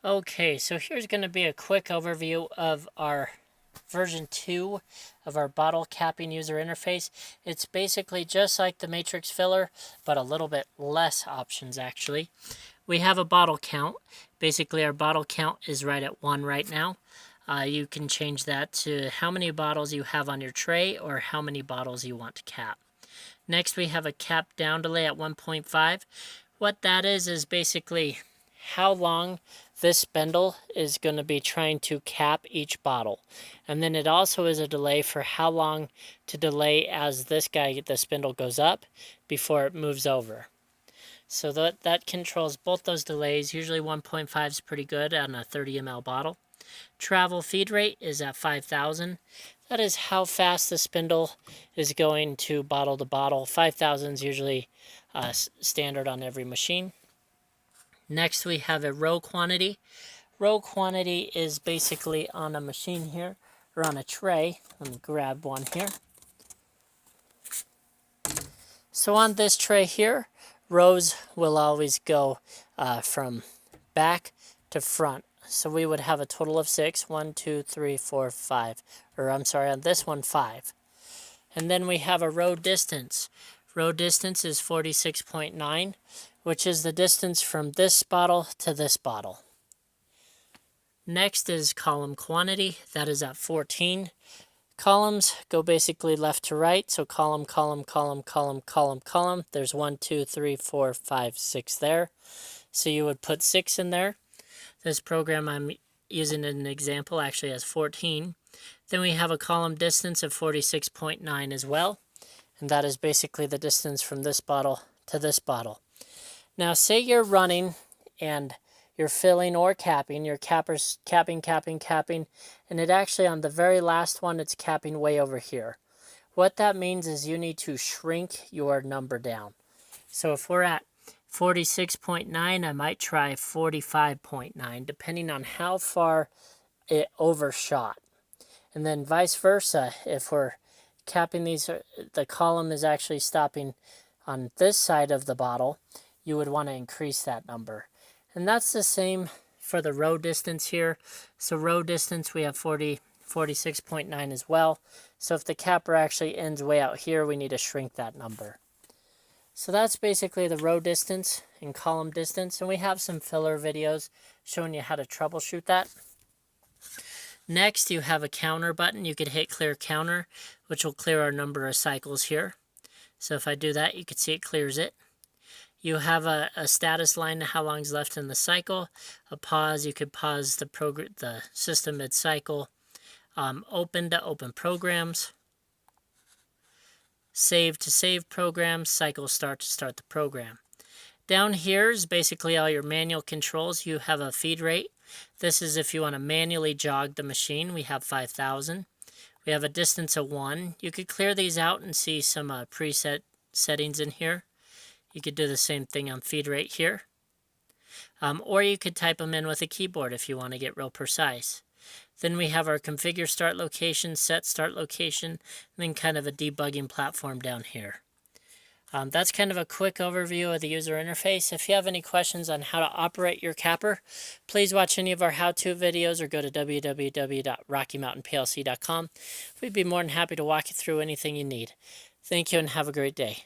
Okay, so here's going to be a quick overview of our version 2 of our bottle capping user interface. It's basically just like the matrix filler, but a little bit less options actually. We have a bottle count. Basically our bottle count is right at 1 right now. You can change that to how many bottles you have on your tray or how many bottles you want to cap. Next we have a cap down delay at 1.5. What that is basically how long this spindle is going to be trying to cap each bottle. And then it also is a delay for how long to delay as the spindle goes up before it moves over. So that controls both those delays. Usually 1.5 is pretty good on a 30 ml bottle. Travel feed rate is at 5,000. That is how fast the spindle is going to bottle to bottle. 5,000 is usually standard on every machine. Next we have a row quantity. Row quantity is basically on a machine here, or on a tray. Let me grab one here. So on this tray here, rows will always go from back to front. So we would have a total of 6. 1, 2, 3, 4, 5. Or I'm sorry, on this one, 5. And then we have a row distance. Row distance is 46.9, which is the distance from this bottle to this bottle. Next is column quantity. That is at 14. Columns go basically left to right. So column, column, column, column, column, column. There's 1, 2, 3, 4, 5, 6 there. So you would put 6 in there. This program I'm using as an example actually has 14. Then we have a column distance of 46.9 as well. And that is basically the distance from this bottle to this bottle. Now say you're running and you're filling or capping, your capper's capping, and it actually on the very last one it's capping way over here. What that means is you need to shrink your number down. So if we're at 46.9, I might try 45.9, depending on how far it overshot. And then vice versa, if we're capping these, the column is actually stopping on this side of the bottle, you would want to increase that number. And that's the same for the row distance here. So row distance, we have 46.9 as well. So if the capper actually ends way out here, we need to shrink that number. So that's basically the row distance and column distance. And we have some filler videos showing you how to troubleshoot that. Next, you have a counter button. You could hit clear counter, which will clear our number of cycles here. So if I do that, you can see it clears it. You have a status line to how long's left in the cycle. A pause, you could pause the system mid-cycle. Open to open programs. Save to save programs. Cycle start to start the program. Down here is basically all your manual controls. You have a feed rate. This is if you want to manually jog the machine. We have 5,000. We have a distance of 1. You could clear these out and see some preset settings in here. You could do the same thing on feed rate here. Or you could type them in with a keyboard if you want to get real precise. Then we have our configure start location, set start location, and then kind of a debugging platform down here. That's kind of a quick overview of the user interface. If you have any questions on how to operate your capper, please watch any of our how-to videos or go to www.rockymountainplc.com. We'd be more than happy to walk you through anything you need. Thank you and have a great day.